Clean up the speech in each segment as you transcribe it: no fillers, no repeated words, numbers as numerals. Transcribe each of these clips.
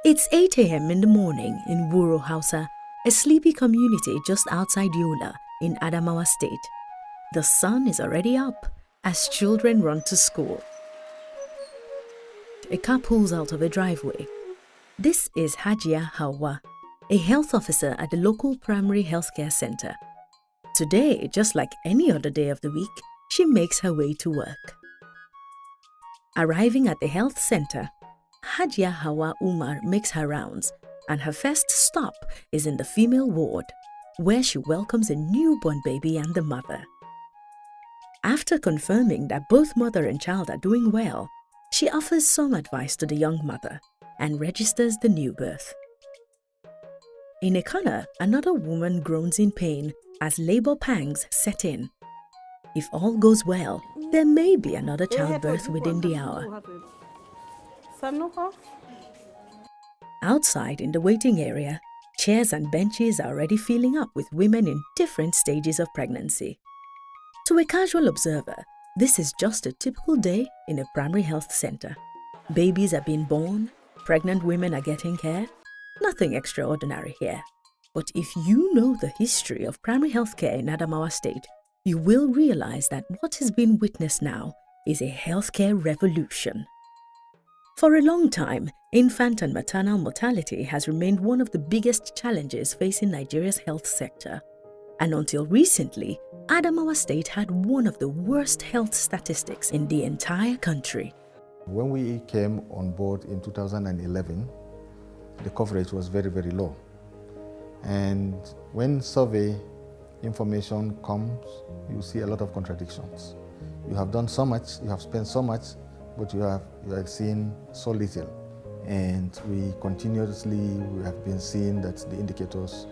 It's 8 a.m. in the morning in Wuro Hausa, a sleepy community just outside Yola in Adamawa State. The sun is already up as children run to school. A car pulls out of a driveway. This is Hajia Hawa, a health officer at the local primary healthcare center. Today, just like any other day of the week, she makes her way to work. Arriving at the health center, Hajia Hawa Umar makes her rounds, and her first stop is in the female ward, where she welcomes a newborn baby and the mother. After confirming that both mother and child are doing well, she offers some advice to the young mother and registers the new birth. In a corner, another woman groans in pain as labor pangs set in. If all goes well, there may be another childbirth within the hour. Outside in the waiting area, chairs and benches are already filling up with women in different stages of pregnancy. To a casual observer, this is just a typical day in a primary health center. Babies are being born, pregnant women are getting care. Nothing extraordinary here. But if you know the history of primary health care in Adamawa State, you will realize that what has been witnessed now is a healthcare revolution. For a long time, infant and maternal mortality has remained one of the biggest challenges facing Nigeria's health sector. And until recently, Adamawa State had one of the worst health statistics in the entire country. When we came on board in 2011, the coverage was very, very low. And when survey information comes, you see a lot of contradictions. You have done so much, you have spent so much, but you have seen so little. And we have been seeing that the indicators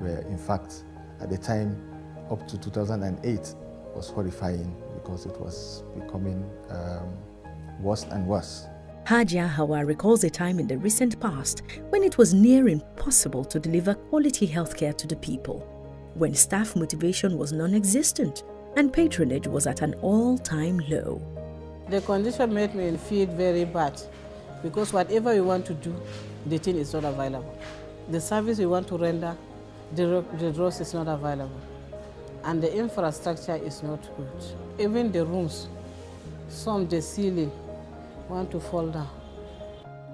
were, in fact, at the time up to 2008 was horrifying because it was becoming worse and worse. Hajia Hawa recalls a time in the recent past when it was near impossible to deliver quality healthcare to the people, when staff motivation was non-existent and patronage was at an all-time low. The condition made me feel very bad because whatever we want to do, the thing is not available. The service we want to render, the drugs is not available. And the infrastructure is not good. Even the rooms, the ceiling want to fall down.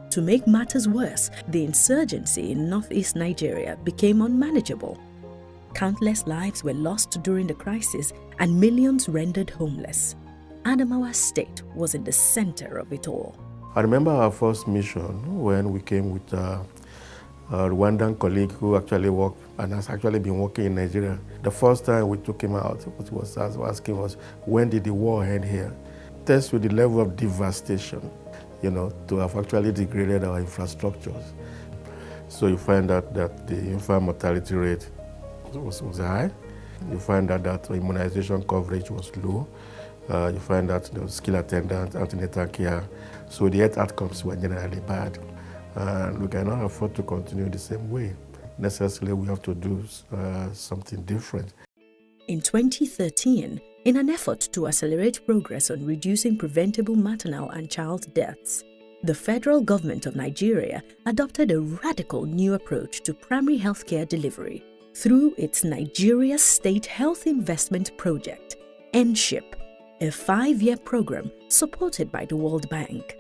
To make matters worse, the insurgency in northeast Nigeria became unmanageable. Countless lives were lost during the crisis and millions rendered homeless. Adamawa State was in the center of it all. I remember our first mission when we came with a Rwandan colleague who actually worked and has actually been working in Nigeria. The first time we took him out, what he was asking was, when did the war end here? Test with the level of devastation, to have actually degraded our infrastructures. So you find out that the infant mortality rate was high. You find out that immunization coverage was low. You find that the skill attendants, antenatal care. So the health outcomes were generally bad. And we cannot afford to continue the same way. Necessarily, we have to do something different. In 2013, in an effort to accelerate progress on reducing preventable maternal and child deaths, the federal government of Nigeria adopted a radical new approach to primary healthcare delivery through its Nigeria State Health Investment Project, NSHIP, a 5-year program supported by the World Bank.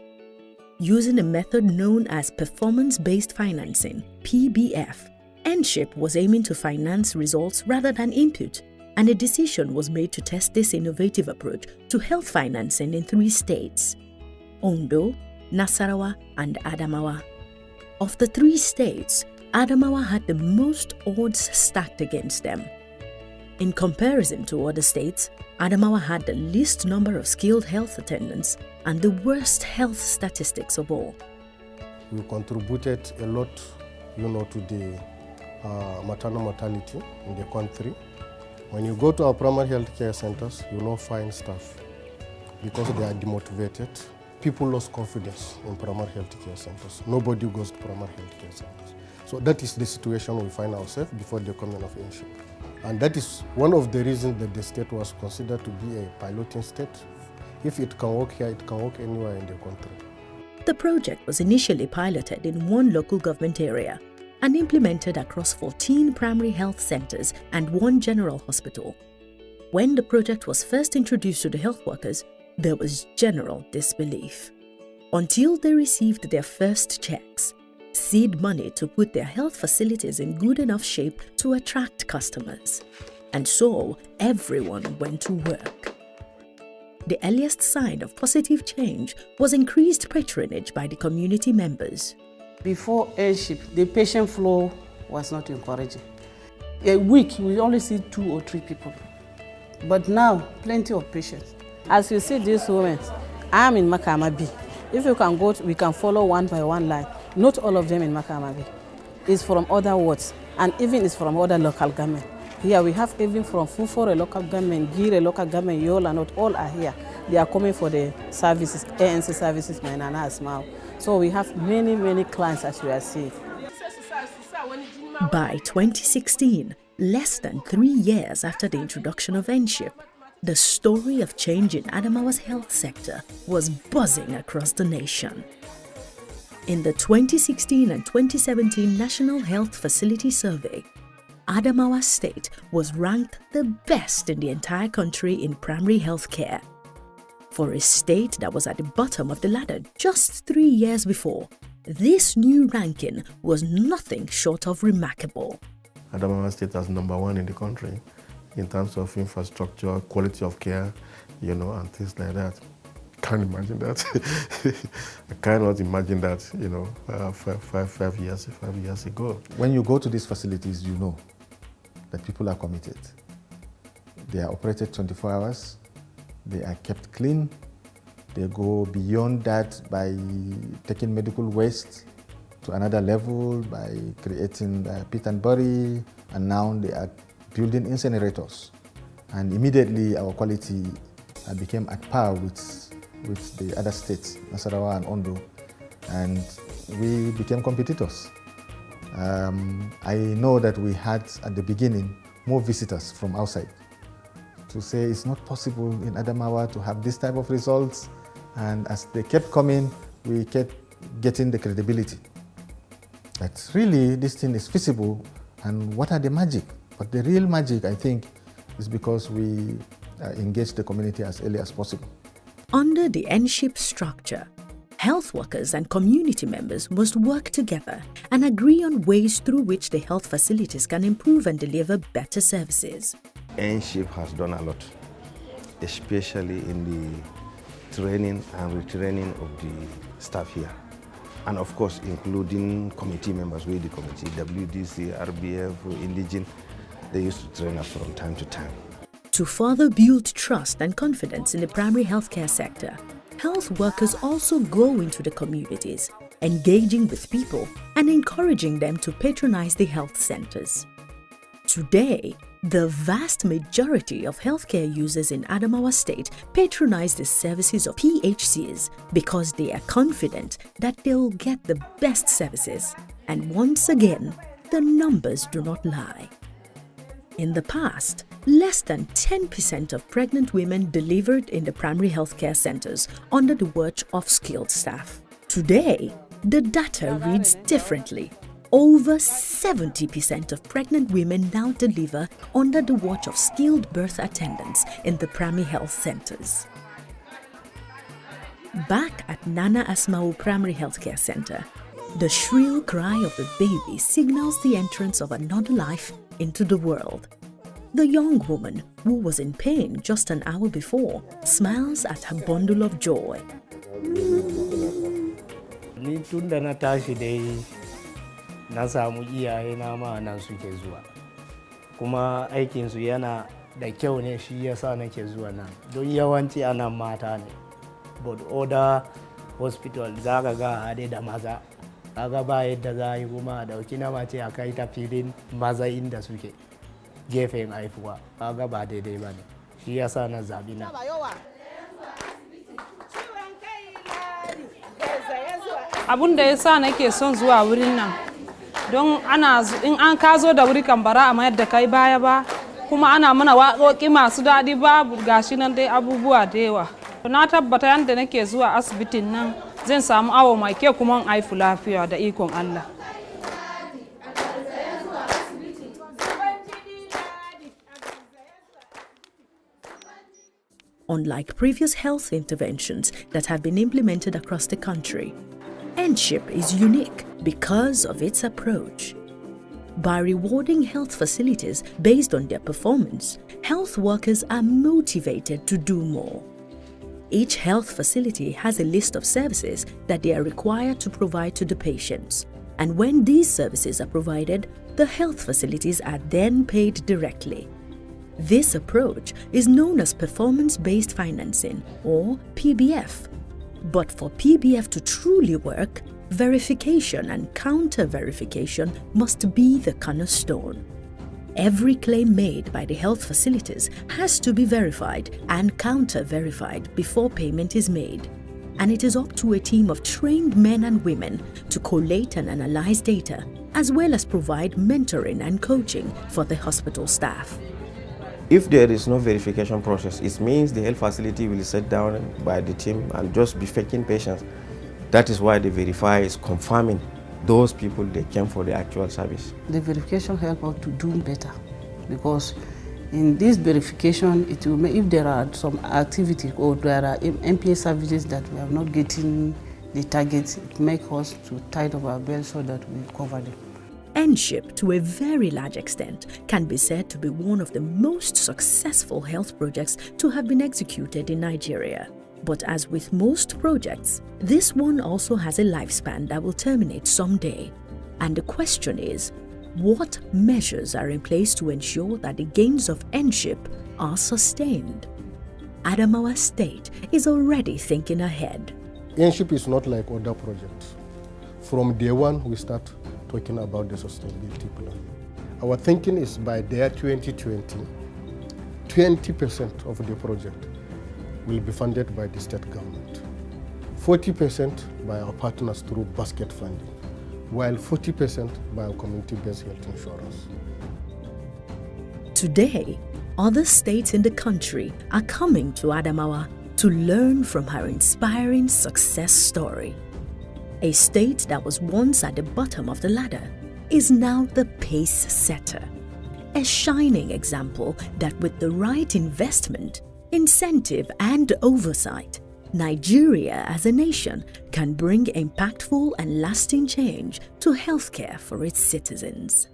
Using a method known as performance-based financing, PBF, NSHIP was aiming to finance results rather than input, and a decision was made to test this innovative approach to health financing in 3 states: Ondo, Nasarawa, and Adamawa. Of the 3 states, Adamawa had the most odds stacked against them. In comparison to other states, Adamawa had the least number of skilled health attendants and the worst health statistics of all. We contributed a lot, to the maternal mortality in the country. When you go to our primary health care centers, you will not find staff because they are demotivated. People lost confidence in primary health care centers. Nobody goes to primary health care centers. So that is the situation we find ourselves before the coming of NSHIP. And that is one of the reasons that the state was considered to be a piloting state. If it can work here, it can work anywhere in the country. The project was initially piloted in one local government area and implemented across 14 primary health centers and one general hospital. When the project was first introduced to the health workers, there was general disbelief. Until they received their first checks, seed money to put their health facilities in good enough shape to attract customers. And so everyone went to work. The earliest sign of positive change was increased patronage by the community members. Before airship, the patient flow was not encouraging. A week, we only see 2 or 3 people. But now, plenty of patients. As you see these women, I'm in Makama B. If you can go, we can follow one by one line. Not all of them in Makama B. It's from other wards, and even it's from other local government. Here we have even from Fufore local government, Gire local government, Yola, not all are here. They are coming for the services, ANC services, Mainana Asmao. So we have many, many clients as you are seeing. By 2016, less than 3 years after the introduction of NSHIP, the story of change in Adamawa's health sector was buzzing across the nation. In the 2016 and 2017 National Health Facility Survey, Adamawa State was ranked the best in the entire country in primary health care. For a state that was at the bottom of the ladder just 3 years before, this new ranking was nothing short of remarkable. Adamawa State is #1 in the country in terms of infrastructure, quality of care, and things like that. Can't imagine that. I cannot imagine that, 5 years ago. When you go to these facilities, you know that people are committed. They are operated 24 hours. They are kept clean. They go beyond that by taking medical waste to another level, by creating pit and bury, and now they are building incinerators. And immediately our quality became at par with the other states, Nasarawa and Ondo, and we became competitors. I know that we had at the beginning more visitors from outside to say it's not possible in Adamawa to have this type of results, and as they kept coming, we kept getting the credibility that really this thing is feasible, and what are the magic? But the real magic, I think, is because we engage the community as early as possible. Under the NSHIP structure, health workers and community members must work together and agree on ways through which the health facilities can improve and deliver better services. NSHIP has done a lot, especially in the training and retraining of the staff here. And of course, including committee members with the committee, WDC, RBF, Indigene, they used to train us from time to time. To further build trust and confidence in the primary healthcare sector, health workers also go into the communities, engaging with people and encouraging them to patronize the health centers. Today, the vast majority of healthcare users in Adamawa State patronize the services of PHCs because they are confident that they'll get the best services. And once again, the numbers do not lie. In the past, less than 10% of pregnant women delivered in the primary healthcare centers under the watch of skilled staff. Today, the data reads differently. Over 70% of pregnant women now deliver under the watch of skilled birth attendants in the primary health centers. Back at Nana Asmao Primary Healthcare Center, the shrill cry of the baby signals the entrance of another life into the world. The young woman, who was in pain just an hour before, smiles at her bundle of joy. Na samu iyaye na ma nan suke zuwa, kuma aikinsu yana da kyau ne, shi yasa nake zuwa nan, don yawanci anan mata ne, but other hospital za ka ga haɗe da maza, kaga ba yadda za a yi kuma a ɗauki na mace a kai ta filin maza inda suke gefen haifuwa, kaga ba daidai ba ne, shi yasa na zaɓi nan. Abun da yasa nake son zuwa wurin nan, don in an kazo da wuri kan bara a mayar da kai baya ba, kuma ana mana waƙoƙi masu daɗi, babu gashi nan dai abubuwa da yawa. Na tabbata yadda nake zuwa asibitin nan zan samu awo mai kyau kuma in haifu lafiya da ikon Allah. Unlike previous health interventions that have been implemented across the country, NSHIP is unique because of its approach. By rewarding health facilities based on their performance, health workers are motivated to do more. Each health facility has a list of services that they are required to provide to the patients. And when these services are provided, the health facilities are then paid directly. This approach is known as performance-based financing, or PBF. But for PBF to truly work, verification and counter-verification must be the cornerstone. Every claim made by the health facilities has to be verified and counter-verified before payment is made. And it is up to a team of trained men and women to collate and analyze data, as well as provide mentoring and coaching for the hospital staff. If there is no verification process, it means the health facility will sit down by the team and just be faking patients. That is why the verifier is confirming those people they came for the actual service. The verification helps us to do better, because in this verification, it will if there are some activities or there are MPA services that we are not getting the targets, it makes us to tighten our belt so that we cover them. NSHIP, to a very large extent, can be said to be one of the most successful health projects to have been executed in Nigeria. But as with most projects, this one also has a lifespan that will terminate someday. And the question is, what measures are in place to ensure that the gains of NSHIP are sustained? Adamawa State is already thinking ahead. NSHIP is not like other projects. From day one, we start talking about the sustainability plan. Our thinking is by the year 2020, 20% of the project will be funded by the state government, 40% by our partners through basket funding, while 40% by our community-based health insurance. Today, other states in the country are coming to Adamawa to learn from her inspiring success story. A state that was once at the bottom of the ladder is now the pace setter. A shining example that with the right investment, incentive and oversight, Nigeria as a nation can bring impactful and lasting change to healthcare for its citizens.